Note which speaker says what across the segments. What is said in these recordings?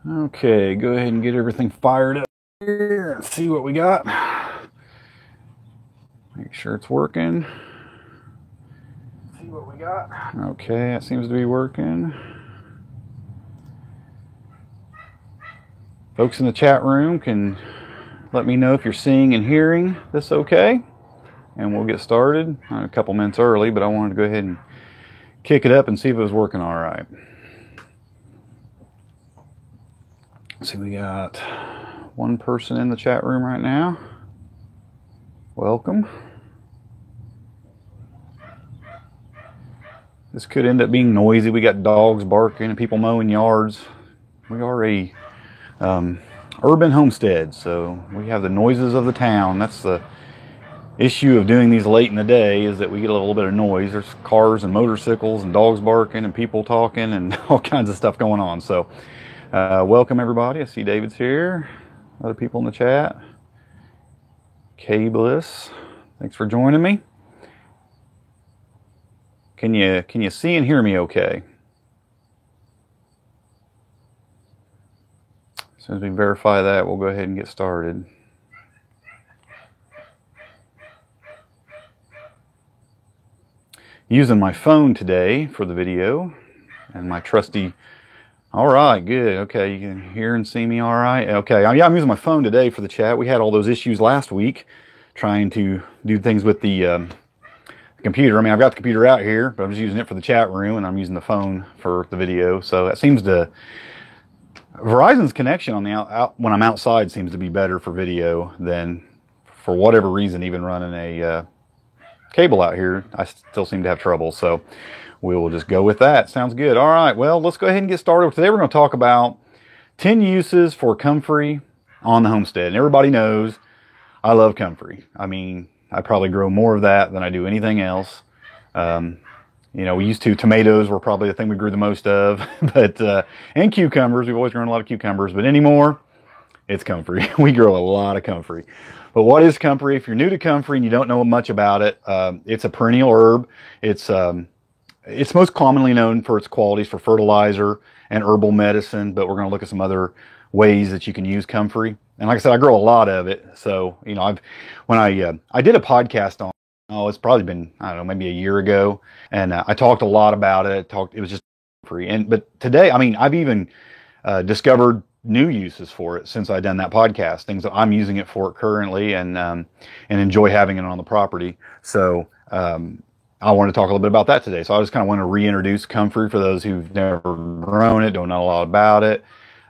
Speaker 1: Okay, go ahead and get everything fired up here and see what we got. Make sure it's working. See what we got. Okay, that seems to be working. Folks in the chat room can let me know if you're seeing and hearing this okay, and we'll get started. I'm a couple minutes early, but I wanted to go ahead and kick it up and see if it was working all right. Let's see, we got one person in the chat room right now. Welcome. This could end up being noisy. We got dogs barking and people mowing yards. We are a urban homestead, so we have the noises of the town. That's the issue of doing these late in the day, is that we get a little bit of noise. There's cars and motorcycles and dogs barking and people talking and all kinds of stuff going on. So welcome everybody. I see David's here. Other people in the chat. K Bliss, thanks for joining me. Can you see and hear me okay? As soon as we verify that, we'll go ahead and get started. Using my phone today for the video, and my trusty. All right, good. Okay, you can hear and see me all right? Okay, yeah, I'm using my phone today for the chat. We had all those issues last week trying to do things with the computer. I mean, I've got the computer out here, but I'm just using it for the chat room, and I'm using the phone for the video. So that seems to... Verizon's connection on the when I'm outside seems to be better for video than, for whatever reason, even running a cable out here. I still seem to have trouble, so we will just go with that. Sounds good. All right, well, let's go ahead and get started. Today we're going to talk about 10 uses for comfrey on the homestead. And everybody knows I love comfrey. I mean, I probably grow more of that than I do anything else. You know, we used to, tomatoes were probably the thing we grew the most of, but and cucumbers. We've always grown a lot of cucumbers, but anymore, it's comfrey. We grow a lot of comfrey. But what is comfrey? If you're new to comfrey and you don't know much about it, it's a perennial herb. It's most commonly known for its qualities for fertilizer and herbal medicine, but we're going to look at some other ways that you can use comfrey. And like I said, I grow a lot of it. So, you know, I did a podcast on, it's probably been, I don't know, maybe a year ago. And I talked a lot about it. It was just free. But today, I mean, I've even discovered new uses for it since I've done that podcast, things that I'm using it for currently and enjoy having it on the property. So I want to talk a little bit about that today. So I just kind of want to reintroduce comfrey for those who've never grown it, don't know a lot about it.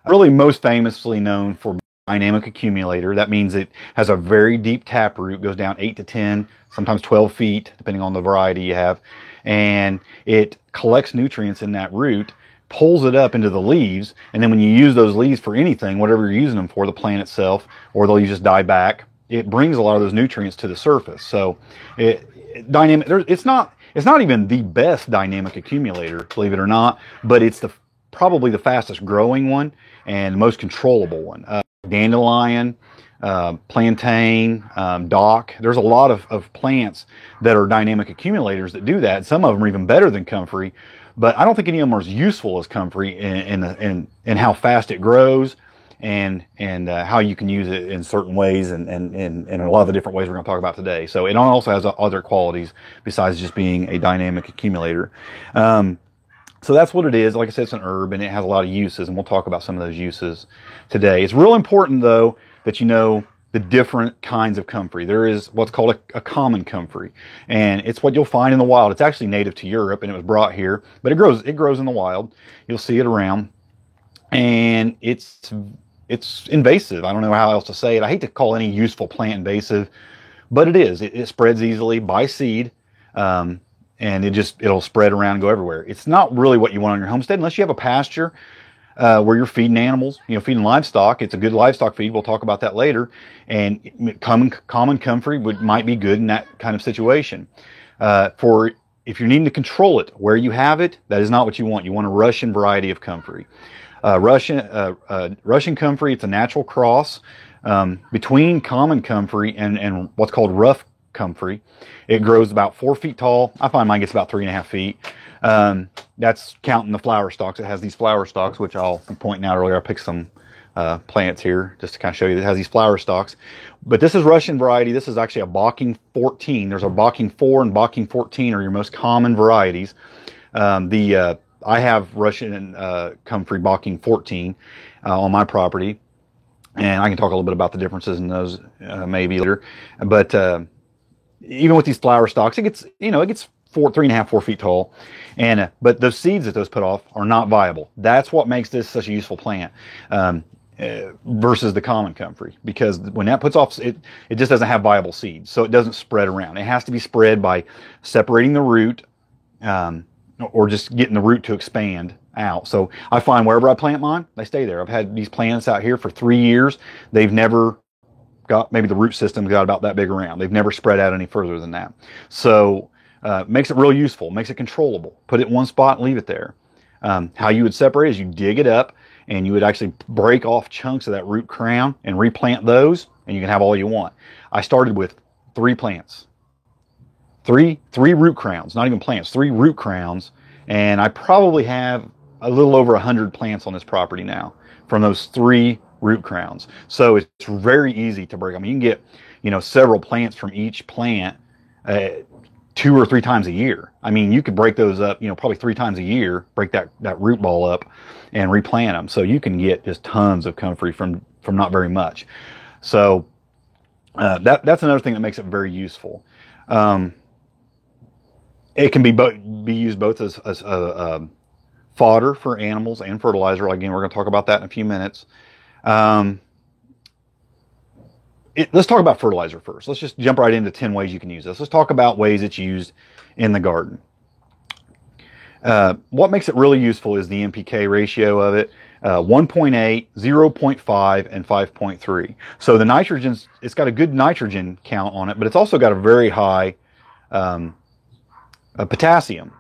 Speaker 1: Really most famously known for dynamic accumulator. That means it has a very deep taproot, goes down 8 to 10, sometimes 12 feet, depending on the variety you have. And it collects nutrients in that root, pulls it up into the leaves, and then when you use those leaves for anything, whatever you're using them for, the plant itself, or they'll just die back, it brings a lot of those nutrients to the surface. So it's not even the best dynamic accumulator, believe it or not, but it's probably the fastest growing one and most controllable one. Dandelion, plantain, dock. There's a lot of plants that are dynamic accumulators that do that. Some of them are even better than comfrey, but I don't think any of them are as useful as comfrey in how fast it grows and how you can use it in certain ways and a lot of the different ways we're going to talk about today. So it also has other qualities besides just being a dynamic accumulator. So that's what it is. Like I said, it's an herb and it has a lot of uses, and we'll talk about some of those uses today. It's real important, though, that you know the different kinds of comfrey. There is what's called a common comfrey, and it's what you'll find in the wild. It's actually native to Europe, and it was brought here, but it grows in the wild. You'll see it around, and it's invasive. I don't know how else to say it. I hate to call any useful plant invasive, but it is. It spreads easily by seed. And it'll spread around and go everywhere. It's not really what you want on your homestead unless you have a pasture where you're feeding animals, feeding livestock. It's a good livestock feed. We'll talk about that later. And common comfrey might be good in that kind of situation. If you're needing to control it, where you have it, that is not what you want. You want a Russian variety of comfrey. Russian comfrey, it's a natural cross between common comfrey and what's called rough comfrey. It grows about 4 feet tall. I find mine gets about 3.5 feet. That's counting the flower stalks. It has these flower stalks, which I'll be pointing out earlier. I picked some plants here just to kind of show you that it has these flower stalks. But this is Russian variety. This is actually a Bocking 14. There's a Bocking 4 and Bocking 14 are your most common varieties. I have Russian comfrey Bocking 14 on my property, and I can talk a little bit about the differences in those maybe later. But even with these flower stalks, it gets 3.5, 4 feet tall, and but those seeds that those put off are not viable. That's what makes this such a useful plant versus the common comfrey, because when that puts off, it just doesn't have viable seeds, so it doesn't spread around. It has to be spread by separating the root, or just getting the root to expand out. So I find wherever I plant mine, they stay there. I've had these plants out here for 3 years. They've never got, maybe the root system got about that big around. They've never spread out any further than that. So makes it real useful, makes it controllable. Put it in one spot and leave it there. How you would separate is you dig it up, and you would actually break off chunks of that root crown and replant those, and you can have all you want. I started with 3 plants. Three root crowns, not even plants, 3 root crowns, and I probably have a little over 100 plants on this property now from those 3 root crowns. So it's very easy to break. I mean, you can get, several plants from each plant 2 or 3 times a year. I mean, you could break those up, probably 3 times a year, break that root ball up and replant them. So you can get just tons of comfrey from not very much. So that's another thing that makes it very useful. It can be used both as fodder for animals and fertilizer. Again, we're going to talk about that in a few minutes. Let's talk about fertilizer first. Let's just jump right into 10 ways you can use this. Let's talk about ways it's used in the garden. What makes it really useful is the NPK ratio of it. 1.8, 0.5, and 5.3. So the nitrogen's, it's got a good nitrogen count on it, but it's also got a very high potassium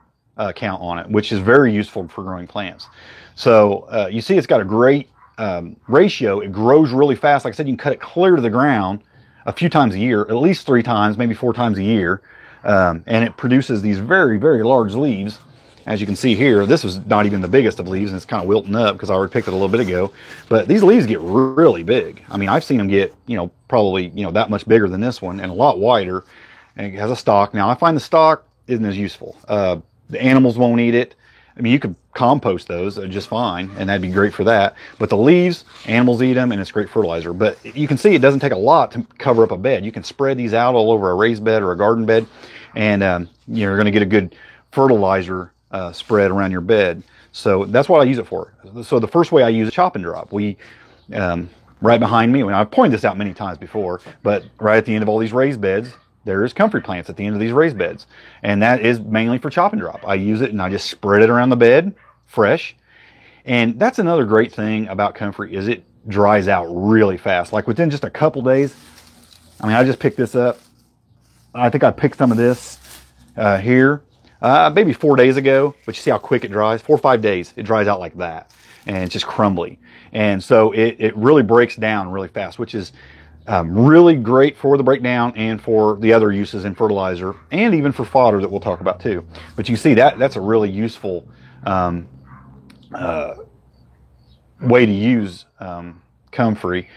Speaker 1: count on it, which is very useful for growing plants. So you see it's got a great ratio. It grows really fast. Like I said, you can cut it clear to the ground a few times a year, at least 3 times, maybe 4 times a year. And it produces these very, very large leaves. As you can see here, this was not even the biggest of leaves, and it's kind of wilting up because I already picked it a little bit ago. But these leaves get really big. I mean, I've seen them get, probably, that much bigger than this one and a lot wider. And it has a stalk. Now, I find the stalk isn't as useful. The animals won't eat it. I mean, you could compost those just fine, and that'd be great for that. But the leaves, animals eat them, and it's great fertilizer. But you can see it doesn't take a lot to cover up a bed. You can spread these out all over a raised bed or a garden bed, and you're going to get a good fertilizer spread around your bed. So that's what I use it for. So the first way I use a chop and drop. We right behind me, I've pointed this out many times before, but right at the end of all these raised beds, there is comfrey plants at the end of these raised beds, and that is mainly for chop and drop. I use it and I just spread it around the bed fresh. And that's another great thing about comfrey, is it dries out really fast. Like within just a couple days. I mean, I just picked this up. I think I picked some of this here maybe 4 days ago, but you see how quick it dries. 4 or 5 days, it dries out like that, and it's just crumbly. And so it really breaks down really fast, which is really great for the breakdown and for the other uses in fertilizer, and even for fodder that we'll talk about too. But you see that's a really useful way to use comfrey.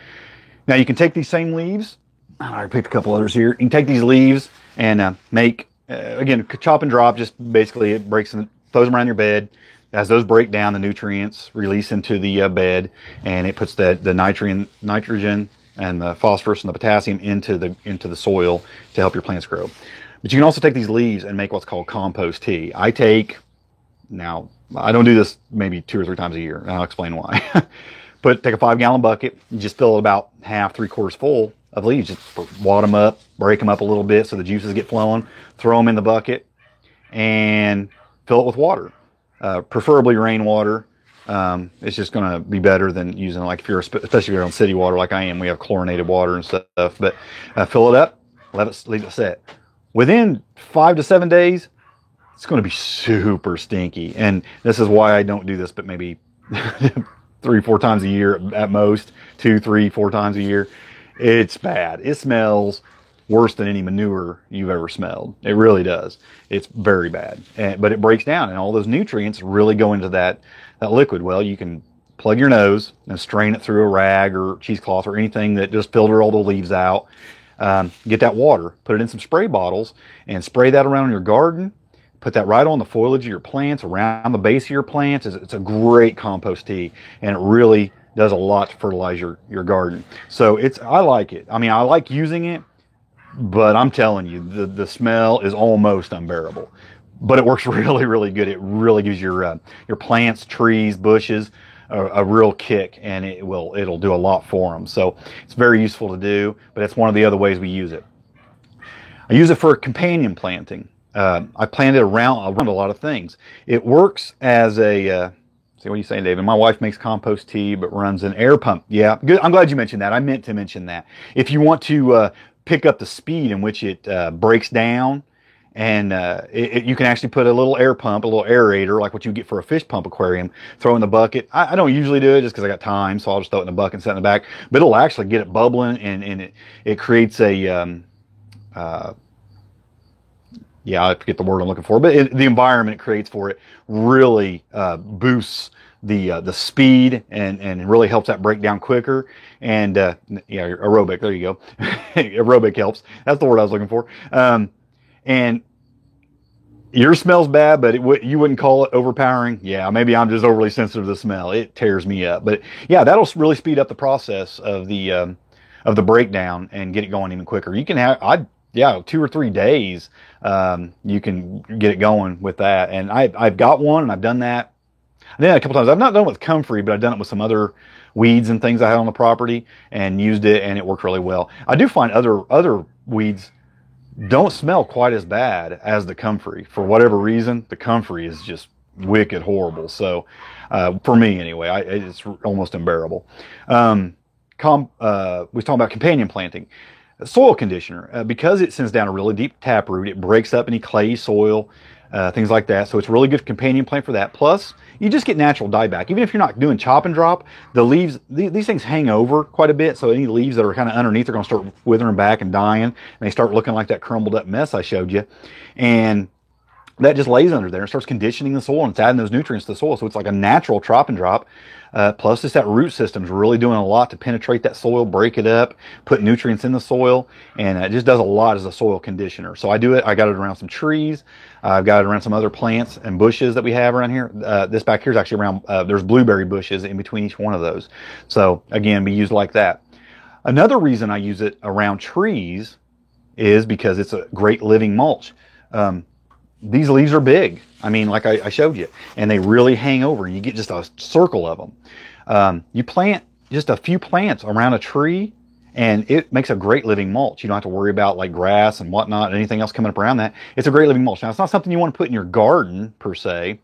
Speaker 1: Now you can take these same leaves. I picked a couple others here. You can take these leaves and make, again, chop and drop. Just basically it breaks them, throws them around your bed. As those break down, the nutrients release into the bed, and it puts the nitrogen and the phosphorus and the potassium into the soil to help your plants grow. But you can also take these leaves and make what's called compost tea. Now I don't do this maybe 2 or 3 times a year, and I'll explain why. Take a 5-gallon bucket, you just fill it about half, 3/4 full of leaves. Just wad them up, break them up a little bit so the juices get flowing, throw them in the bucket, and fill it with water, preferably rainwater. It's just going to be better than using, like, especially if you're on city water like I am. We have chlorinated water and stuff. But fill it up, leave it set. Within 5 to 7 days, it's going to be super stinky. And this is why I don't do this, but maybe 3 or 4 times a year at most, 2, 3, 4 times a year. It's bad. It smells worse than any manure you've ever smelled. It really does. It's very bad, but it breaks down, and all those nutrients really go into that liquid. Well, you can plug your nose and strain it through a rag or cheesecloth or anything that just filter all the leaves out. Get that water, put it in some spray bottles, and spray that around your garden. Put that right on the foliage of your plants, around the base of your plants. It's a great compost tea, and it really does a lot to fertilize your garden. So I like it. I mean, I like using it, but I'm telling you, the smell is almost unbearable. But it works really, really good. It really gives your plants, trees, bushes a real kick, and it'll do a lot for them. So it's very useful to do, but that's one of the other ways we use it. I use it for companion planting. I plant it around a lot of things. It works as a, see what are you saying, David? My wife makes compost tea, but runs an air pump. Yeah, good. I'm glad you mentioned that. I meant to mention that. If you want to pick up the speed in which it breaks down, and you can actually put a little air pump, a little aerator, like what you get for a fish pump aquarium, throw in the bucket. I don't usually do it just because I got time, so I'll just throw it in the bucket and set it in the back. But it'll actually get it bubbling, and it creates a, yeah, I forget the word I'm looking for, but the environment it creates for it really boosts the speed and really helps that break down quicker. And yeah, aerobic, there you go. Aerobic helps. That's the word I was looking for. And yours smells bad, but you wouldn't call it overpowering. Yeah, maybe I'm just overly sensitive to the smell. It tears me up. But yeah, that'll really speed up the process of the breakdown and get it going even quicker. You can have, 2 or 3 days, you can get it going with that. And I've got one, and I've done that. I did that a couple times. I've not done it with comfrey, but I've done it with some other weeds and things I had on the property and used it, and it worked really well. I do find other weeds don't smell quite as bad as the comfrey. For whatever reason, the comfrey is just wicked horrible. So for me anyway, it's almost unbearable. We was talking about companion planting. Soil conditioner, because it sends down a really deep taproot, it breaks up any clay soil, things like that. So it's a really good companion plant for that. Plus, you just get natural dieback. Even if you're not doing chop and drop, the leaves, these things hang over quite a bit. So any leaves that are kind of underneath are going to start withering back and dying. And they start looking like that crumbled up mess I showed you. And that just lays under there and starts conditioning the soil, and it's adding those nutrients to the soil. So it's like a natural chop and drop. Plus, just that root system's really doing a lot to penetrate that soil, break it up, put nutrients in the soil, and it just does a lot as a soil conditioner. So I do it. I got it around some trees. I've got it around some other plants and bushes that we have around here. This back here is actually around, there's blueberry bushes in between each one of those. So again, be used like that. Another reason I use it around trees is because it's a great living mulch. These leaves are big. I mean, like I showed you, and they really hang over. You get just a circle of them. You plant just a few plants around a tree, and it makes a great living mulch. You don't have to worry about like grass and whatnot, and anything else coming up around that. It's a great living mulch. Now, it's not something you want to put in your garden per se,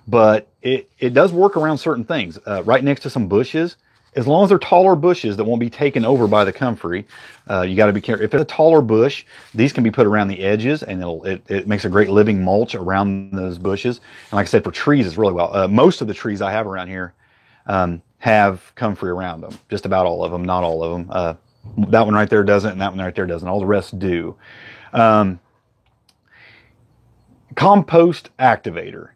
Speaker 1: but it does work around certain things. Right next to some bushes, as long as they're taller bushes that won't be taken over by the comfrey, you got to be careful. If it's a taller bush, these can be put around the edges, and it makes a great living mulch around those bushes. And like I said, for trees, it's really well. Most of the trees I have around here have comfrey around them. Just about all of them, not all of them. That one right there doesn't, and that one right there doesn't. All the rest do. Compost activator.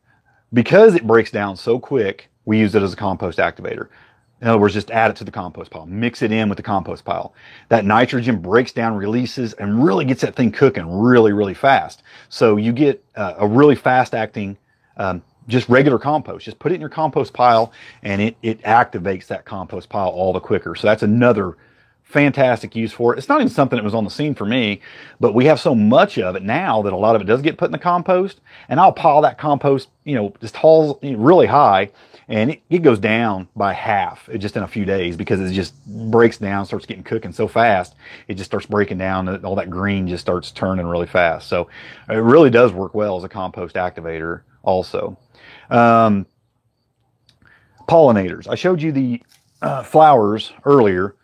Speaker 1: Because it breaks down so quick, we use it as a compost activator. In other words, just add it to the compost pile. Mix it in with the compost pile. That nitrogen breaks down, releases, and really gets that thing cooking really, really fast. So you get a really fast-acting, just regular compost. Just put it in your compost pile, and it activates that compost pile all the quicker. So that's another fantastic use for it. It's not even something that was on the scene for me, but we have so much of it now that a lot of it does get put in the compost. And I'll pile that compost, just tall, really high. And it goes down by half just in a few days, because it just breaks down, starts getting cooking so fast. It just starts breaking down. All that green just starts turning really fast. So it really does work well as a compost activator also. Pollinators. I showed you the flowers earlier.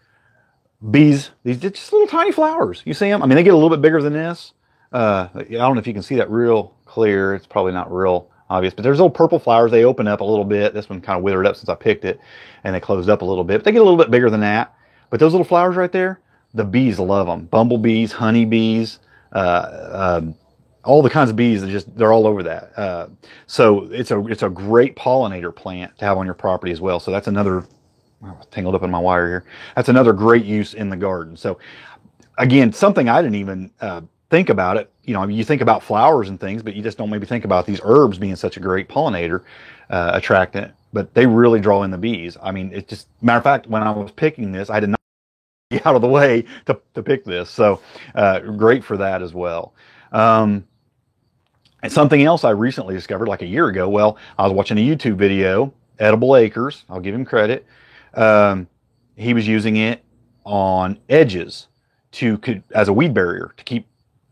Speaker 1: Bees, these just little tiny flowers. You see them? I mean, they get a little bit bigger than this. I don't know if you can see that real clear. It's probably not real obvious, but there's little purple flowers. They open up a little bit. This one kind of withered up since I picked it, and they closed up a little bit. But they get a little bit bigger than that. But those little flowers right there, the bees love them. Bumblebees, honeybees, all the kinds of bees that they're all over that. So it's a great pollinator plant to have on your property as well. So that's another, tangled up in my wire here. That's another great use in the garden. So again, something I didn't even think about it. You know, you think about flowers and things, but you just don't maybe think about these herbs being such a great pollinator attractant. But they really draw in the bees. I mean, it's just, matter of fact, when I was picking this, I did not get out of the way to pick this. So great for that as well. And something else I recently discovered like a year ago. Well, I was watching a YouTube video, Edible Acres. I'll give him credit. He was using it on edges as a weed barrier to keep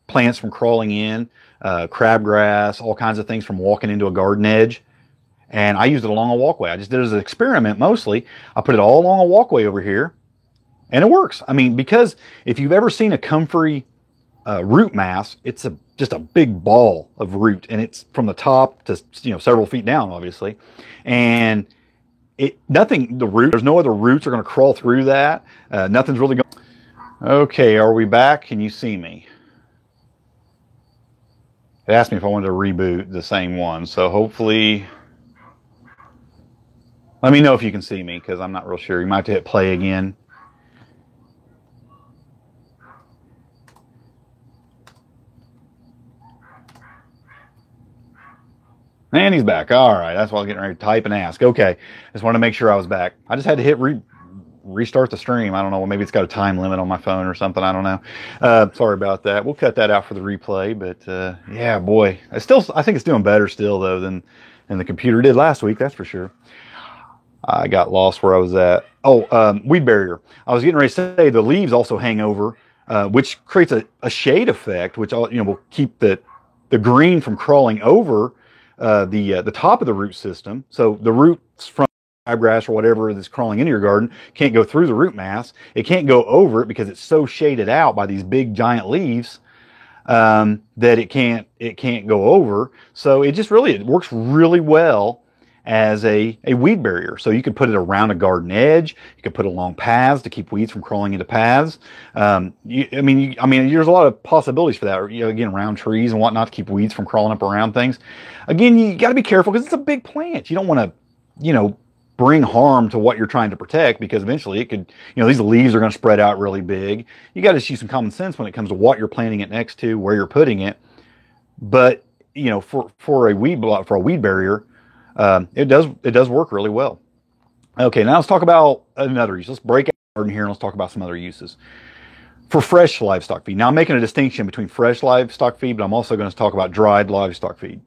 Speaker 1: plants from crawling in, crabgrass, all kinds of things from walking into a garden edge. And I used it along a walkway. I just did it as an experiment mostly. I put it all along a walkway over here, and it works. I mean, because if you've ever seen a comfrey root mass, it's just a big ball of root, and it's from the top to several feet down, obviously. And there's no other roots are going to crawl through that. Nothing's really going. Okay, are we back? Can you see me? It asked me if I wanted to reboot the same one, so hopefully, let me know if you can see me, because I'm not real sure. You might have to hit play again. And he's back. All right, that's why I was getting ready to type and ask. Okay, just wanted to make sure I was back. I just had to hit restart the stream. I don't know, maybe it's got a time limit on my phone or something. I don't know. Sorry about that. We'll cut that out for the replay. But yeah, boy, I think it's doing better still though than the computer did last week. That's for sure. I got lost where I was at. Oh, weed barrier. I was getting ready to say the leaves also hang over, which creates a shade effect, which will keep the green from crawling over the top of the root system. So the roots from crabgrass or whatever that's crawling into your garden can't go through the root mass. It can't go over it because it's so shaded out by these big giant leaves that it can't go over. So it works really well as a weed barrier. So you could put it around a garden edge. You could put it along paths to keep weeds from crawling into paths. I mean, there's a lot of possibilities for that. Again, around trees and whatnot to keep weeds from crawling up around things. Again, you got to be careful because it's a big plant. You don't want to, bring harm to what you're trying to protect, because eventually it could, these leaves are going to spread out really big. You got to use some common sense when it comes to what you're planting it next to, where you're putting it. But for a weed barrier, it does work really well. Okay, now let's talk about another use. Let's break out the garden here and let's talk about some other uses for fresh livestock feed. Now I'm making a distinction between fresh livestock feed, but I'm also going to talk about dried livestock feed.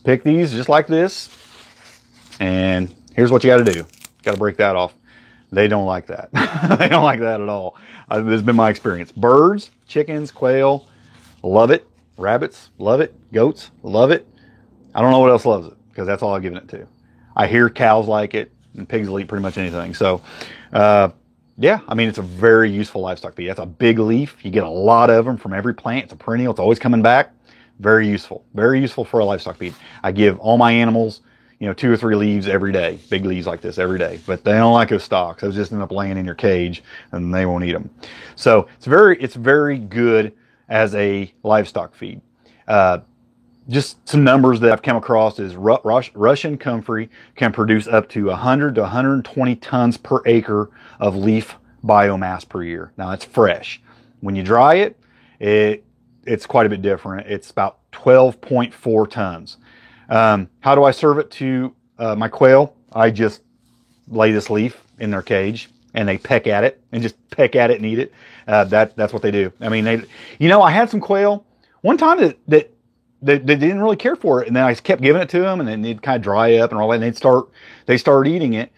Speaker 1: Pick these just like this, and here's what you got to do. Got to break that off. They don't like that. They don't like that at all. This has been my experience. Birds, chickens, quail, love it. Rabbits, love it. Goats, love it. I don't know what else loves it, because that's all I've given it to. I hear cows like it, and pigs will eat pretty much anything. So, yeah, I mean, it's a very useful livestock feed. That's a big leaf. You get a lot of them from every plant. It's a perennial. It's always coming back. Very useful. Very useful for a livestock feed. I give all my animals 2 or 3 leaves every day, big leaves like this every day, but they don't like those stalks. Those just end up laying in your cage and they won't eat them. So it's very good as a livestock feed. Just some numbers that I've come across is Russian comfrey can produce up to 100 to 120 tons per acre of leaf biomass per year. Now that's fresh. When you dry it, it's quite a bit different. It's about 12.4 tons. How do I serve it to my quail? I just lay this leaf in their cage and they peck at it and eat it. That's what they do. I mean, I had some quail one time that they didn't really care for it, and then I kept giving it to them, and then they'd kind of dry up and all that, and they start eating it.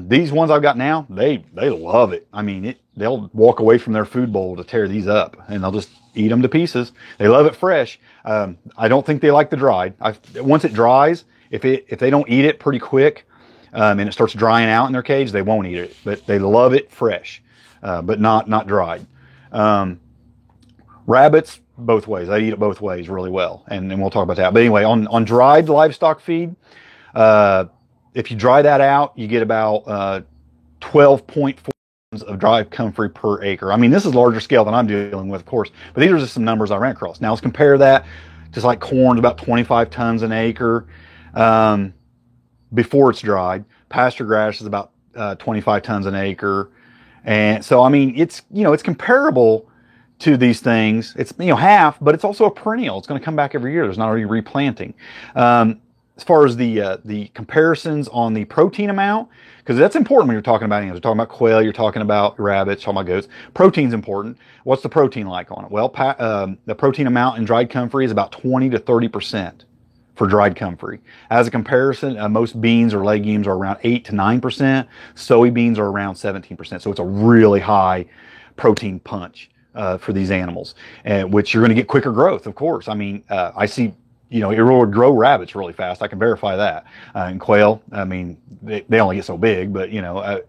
Speaker 1: These ones I've got now, they love it. I mean, they'll walk away from their food bowl to tear these up, and they'll just eat them to pieces. They love it fresh. I don't think they like the dried. Once it dries, if they don't eat it pretty quick, and it starts drying out in their cage, they won't eat it. But they love it fresh, but not dried. Rabbits, both ways. I eat it both ways really well, and we'll talk about that. But anyway, on dried livestock feed, if you dry that out, you get about 12.4 of dried comfrey per acre. I mean, this is larger scale than I'm dealing with, of course, but these are just some numbers I ran across. Now let's compare that to like corn's about 25 tons an acre before it's dried. Pasture grass is about 25 tons an acre. And so, I mean, it's, you know, it's comparable to these things. It's, you know, half, but it's also a perennial. It's going to come back every year. There's not already replanting. As far as the comparisons on the protein amount, because that's important when you're talking about animals. You're talking about quail, you're talking about rabbits, you're talking about goats. Protein's important. What's the protein like on it? Well, the protein amount in dried comfrey is about 20 to 30% for dried comfrey. As a comparison, most beans or legumes are around 8 to 9%. Soybeans are around 17%. So it's a really high protein punch for these animals, which you're going to get quicker growth, of course. I mean, I see, you know, it will grow rabbits really fast. I can verify that. And quail, I mean, they only get so big, but, you know,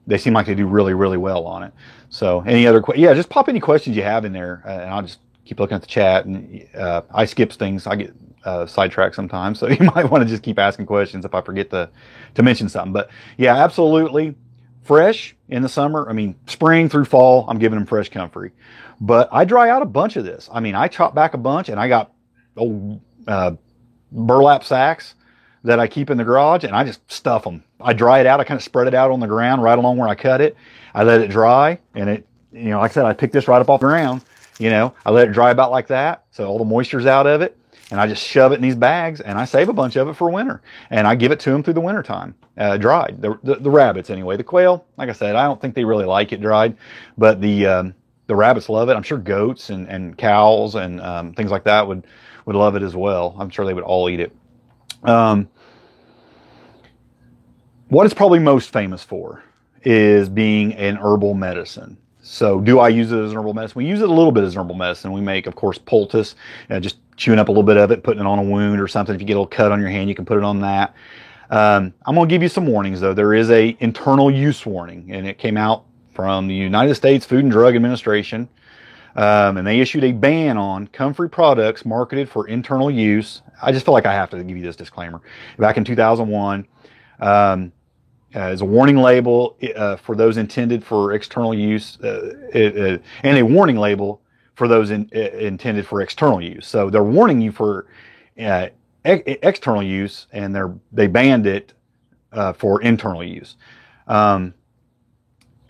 Speaker 1: they seem like they do really, really well on it. So any other, yeah, just pop any questions you have in there, and I'll just keep looking at the chat. And I skip things. I get sidetracked sometimes, so you might want to just keep asking questions if I forget to mention something. But yeah, absolutely. Fresh in the summer, I mean, spring through fall, I'm giving them fresh comfrey. But I dry out a bunch of this. I mean, I chop back a bunch, and I got old burlap sacks that I keep in the garage, and I just stuff them. I dry it out. I kind of spread it out on the ground right along where I cut it. I let it dry, and it, you know, like I said, I picked this right up off the ground. You know, I let it dry about like that, so all the moisture's out of it, and I just shove it in these bags, and I save a bunch of it for winter, and I give it to them through the winter time, dried. The rabbits anyway. The quail, like I said, I don't think they really like it dried, but the rabbits love it. I'm sure goats and cows and things like that would love it as well. I'm sure they would all eat it. What it's probably most famous for is being an herbal medicine. So do I use it as an herbal medicine? We use it a little bit as an herbal medicine. We make, of course, poultice, just chewing up a little bit of it, putting it on a wound or something. If you get a little cut on your hand, you can put it on that. I'm going to give you some warnings, though. There is a internal use warning, and it came out from the United States Food and Drug Administration, and they issued a ban on comfrey products marketed for internal use. I just feel like I have to give you this disclaimer. Back in 2001, as a warning label for those intended for external use, and a warning label for those intended for external use. So they're warning you for external use, and they banned it for internal use.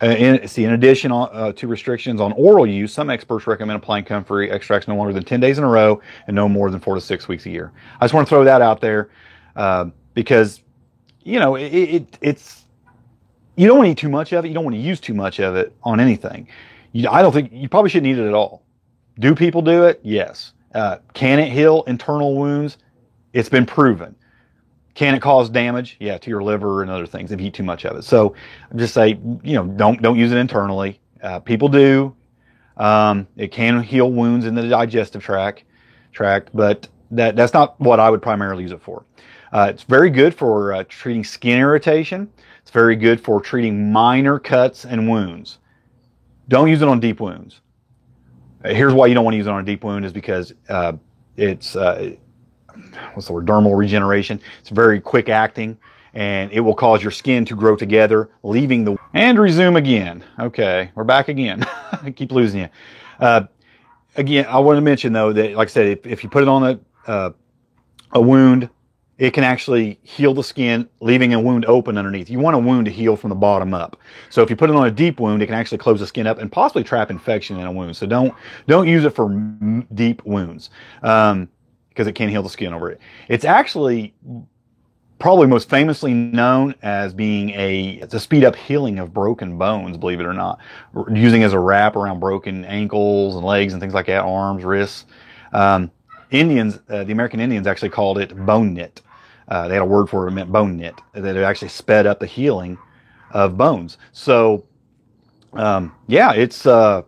Speaker 1: In addition to restrictions on oral use, some experts recommend applying comfrey extracts no longer than 10 days in a row and no more than 4 to 6 weeks a year. I just want to throw that out there because, you know, it's, you don't want to eat too much of it. You don't want to use too much of it on anything. I don't think you probably shouldn't eat it at all. Do people do it? Yes. Can it heal internal wounds? It's been proven. Can it cause damage? Yeah, to your liver and other things if you eat too much of it. So just say, you know, don't use it internally. People do. It can heal wounds in the digestive tract, but that's not what I would primarily use it for. It's very good for treating skin irritation. It's very good for treating minor cuts and wounds. Don't use it on deep wounds. Here's why you don't want to use it on a deep wound is because it's what's the word? Dermal regeneration. It's very quick acting, and it will cause your skin to grow together, leaving the... And resume again. Okay, we're back again. I keep losing you. Again, I want to mention, though, that, like I said, if you put it on a wound, it can actually heal the skin, leaving a wound open underneath. You want a wound to heal from the bottom up. So if you put it on a deep wound, it can actually close the skin up and possibly trap infection in a wound. So don't use it for deep wounds because it can heal the skin over it. It's actually probably most famously known as being to speed up healing of broken bones, believe it or not, using as a wrap around broken ankles and legs and things like that, arms, wrists. Indians, the American Indians actually called it bone knit. They had a word for it, meant bone knit, that it actually sped up the healing of bones. So, yeah, it's a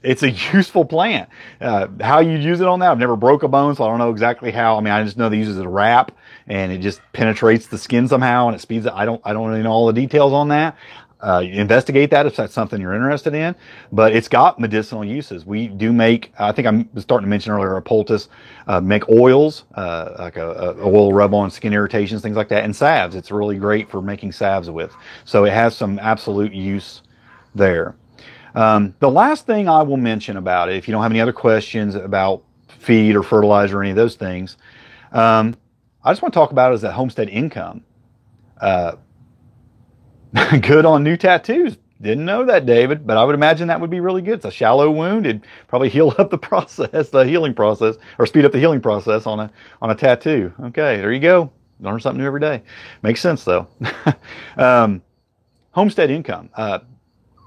Speaker 1: useful plant. How you use it on that, I've never broke a bone, so I don't know exactly how. I mean, I just know they use it as a wrap, and it just penetrates the skin somehow, and it speeds it. I don't really know all the details on that. Investigate that if that's something you're interested in, but it's got medicinal uses. We do make, I think I was starting to mention earlier, a poultice, make oils, like a oil rub on skin irritations, things like that, and salves. It's really great for making salves with. So it has some absolute use there. The last thing I will mention about it, if you don't have any other questions about feed or fertilizer or any of those things, I just want to talk about is that homestead income. Good on new tattoos. Didn't know that, David, but I would imagine that would be really good. It's a shallow wound. It'd probably heal up the process, the healing process, or speed up the healing process on a tattoo. Okay, there you go. Learn something new every day. Makes sense though. Homestead income.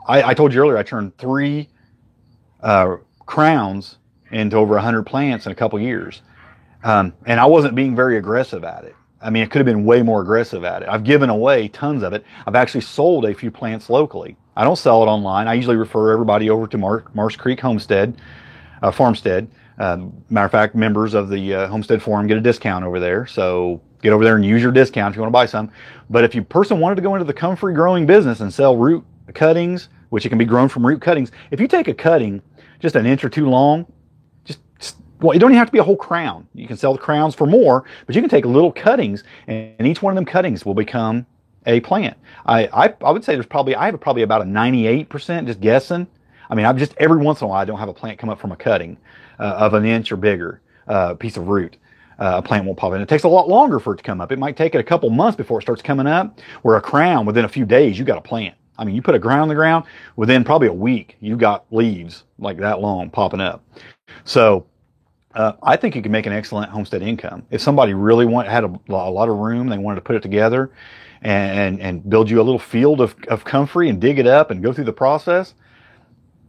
Speaker 1: I told you earlier I turned 3 crowns into over 100 plants in a couple years, and I wasn't being very aggressive at it. I mean, it could have been way more aggressive at it. I've given away tons of it. I've actually sold a few plants locally. I don't sell it online. I usually refer everybody over to Marsh Creek Homestead, Farmstead. Matter of fact, members of the Homestead Forum get a discount over there. So get over there and use your discount if you want to buy some. But if your person wanted to go into the comfrey growing business and sell root cuttings, which it can be grown from root cuttings, if you take a cutting just an inch or two long, well, you don't even have to be a whole crown. You can sell the crowns for more, but you can take little cuttings, and each one of them cuttings will become a plant. I would say I have probably about a 98%, just guessing. I mean, every once in a while I don't have a plant come up from a cutting of an inch or bigger piece of root. A plant won't pop in. It takes a lot longer for it to come up. It might take it a couple months before it starts coming up, where a crown, within a few days, you got a plant. I mean, you put a crown on the ground, within probably a week, you got leaves like that long popping up. So I think you can make an excellent homestead income. If somebody really had a lot of room, they wanted to put it together and build you a little field of comfrey and dig it up and go through the process,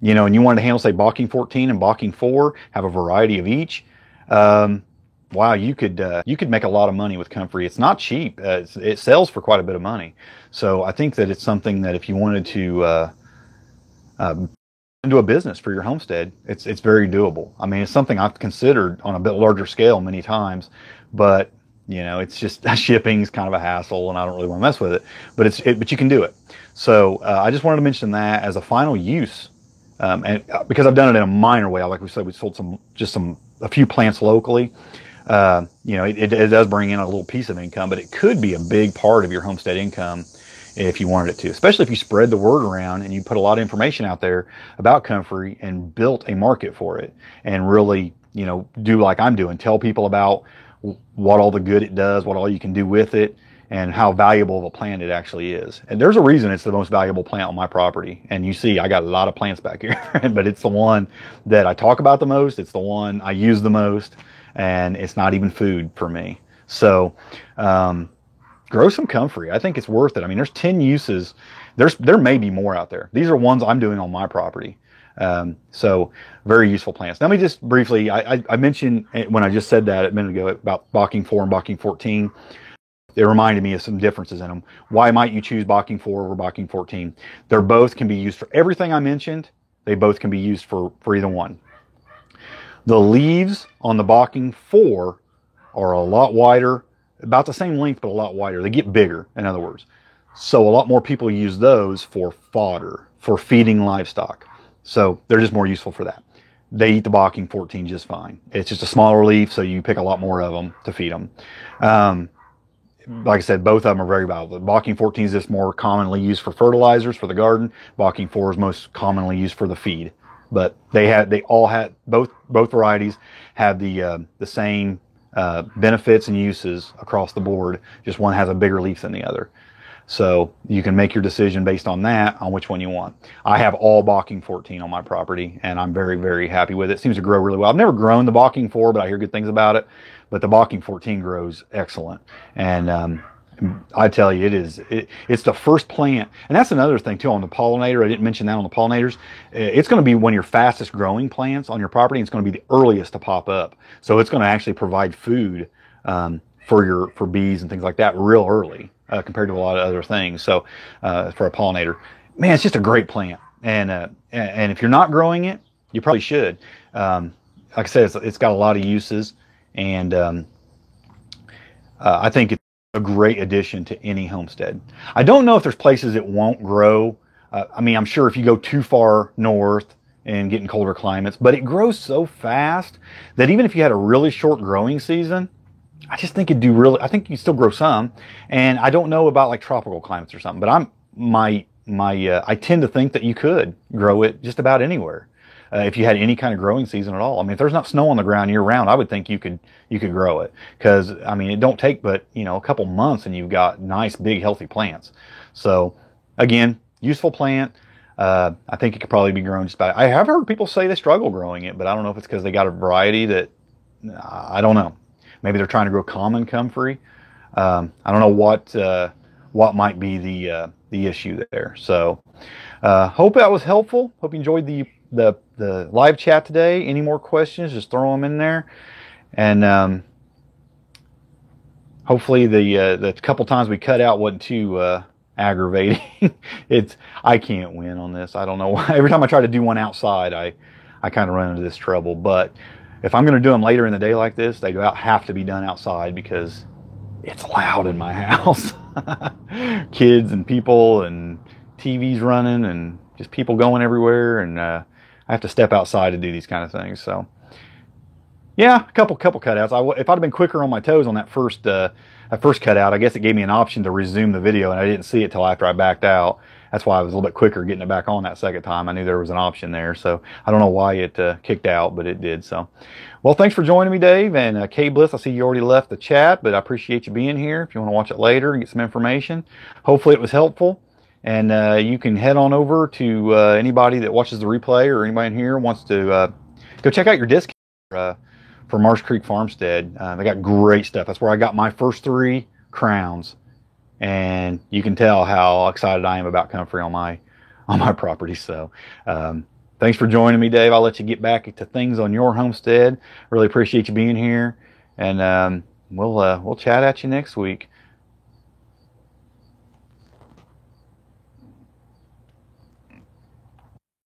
Speaker 1: and you wanted to handle, say, Bocking 14 and Bocking 4, have a variety of each. Wow, you could make a lot of money with comfrey. It's not cheap. It sells for quite a bit of money. So I think that it's something that if you wanted to into a business for your homestead, it's very doable. I mean, it's something I've considered on a bit larger scale many times, but it's just shipping's kind of a hassle, and I don't really want to mess with it. But you can do it. So I just wanted to mention that as a final use, and because I've done it in a minor way. Like we said, we sold a few plants locally. It does bring in a little piece of income, but it could be a big part of your homestead income if you wanted it to, especially if you spread the word around and you put a lot of information out there about comfrey and built a market for it, and really, do like I'm doing, tell people about what all the good it does, what all you can do with it, and how valuable of a plant it actually is. And there's a reason it's the most valuable plant on my property. And you see, I got a lot of plants back here, but it's the one that I talk about the most. It's the one I use the most, and it's not even food for me. So, grow some comfrey. I think it's worth it. I mean, there's 10 uses. There may be more out there. These are ones I'm doing on my property. So very useful plants. Let me just briefly, I mentioned when I just said that a minute ago about Bocking 4 and Bocking 14. It reminded me of some differences in them. Why might you choose Bocking 4 over Bocking 14? They're both can be used for everything I mentioned. They both can be used for either one. The leaves on the Bocking 4 are a lot wider, about the same length, but a lot wider. They get bigger, in other words. So a lot more people use those for fodder, for feeding livestock. So they're just more useful for that. They eat the Bocking 14 just fine. It's just a smaller leaf, so you pick a lot more of them to feed them. Like I said, both of them are very valuable. The Bocking 14 is just more commonly used for fertilizers for the garden. Bocking 4 is most commonly used for the feed. But both varieties have the same benefits and uses across the board. Just one has a bigger leaf than the other. So you can make your decision based on that, on which one you want. I have all Bocking 14 on my property, and I'm very, very happy with it. It seems to grow really well. I've never grown the Bocking 4, but I hear good things about it. But the Bocking 14 grows excellent. And I tell you, it's the first plant. And that's another thing, too, on the pollinator. I didn't mention that on the pollinators. It's going to be one of your fastest growing plants on your property. And it's going to be the earliest to pop up. So it's going to actually provide food for bees and things like that real early compared to a lot of other things. So for a pollinator, man, it's just a great plant. And if you're not growing it, you probably should. Like I said, it's got a lot of uses. And I think it's a great addition to any homestead. I don't know if there's places it won't grow. I mean, I'm sure if you go too far north and get in colder climates, but it grows so fast that even if you had a really short growing season, I just think I think you still grow some. And I don't know about like tropical climates or something, but I tend to think that you could grow it just about anywhere. If you had any kind of growing season at all. I mean, if there's not snow on the ground year round, I would think you could grow it, because I mean, it don't take but a couple months and you've got nice big healthy plants. So again, useful plant. I think it could probably be grown just about. I have heard people say they struggle growing it, but I don't know if it's because they got a variety that I don't know. Maybe they're trying to grow common comfrey. I don't know what might be the issue there. So hope that was helpful. Hope you enjoyed the live chat today. Any more questions, just throw them in there. And hopefully the couple times we cut out wasn't too aggravating. I can't win on this. I don't know why. Every time I try to do one outside, I kind of run into this trouble. But if I'm going to do them later in the day like this, they have to be done outside because it's loud in my house. Kids and people and TVs running and just people going everywhere, and I have to step outside to do these kind of things. So yeah, a couple cutouts. If I'd have been quicker on my toes on that first cutout, I guess it gave me an option to resume the video, and I didn't see it till after I backed out. That's why I was a little bit quicker getting it back on that second time. I knew there was an option there, so I don't know why it kicked out, but it did. So, well, thanks for joining me, Dave. And K Bliss, I see you already left the chat, but I appreciate you being here. If you want to watch it later and get some information, hopefully it was helpful. And you can head on over to anybody that watches the replay or anybody in here wants to go check out your discount for Marsh Creek Farmstead. They got great stuff. That's where I got my first 3 crowns. And you can tell how excited I am about comfrey on my property. So thanks for joining me, Dave. I'll let you get back to things on your homestead. Really appreciate you being here. And we'll chat at you next week.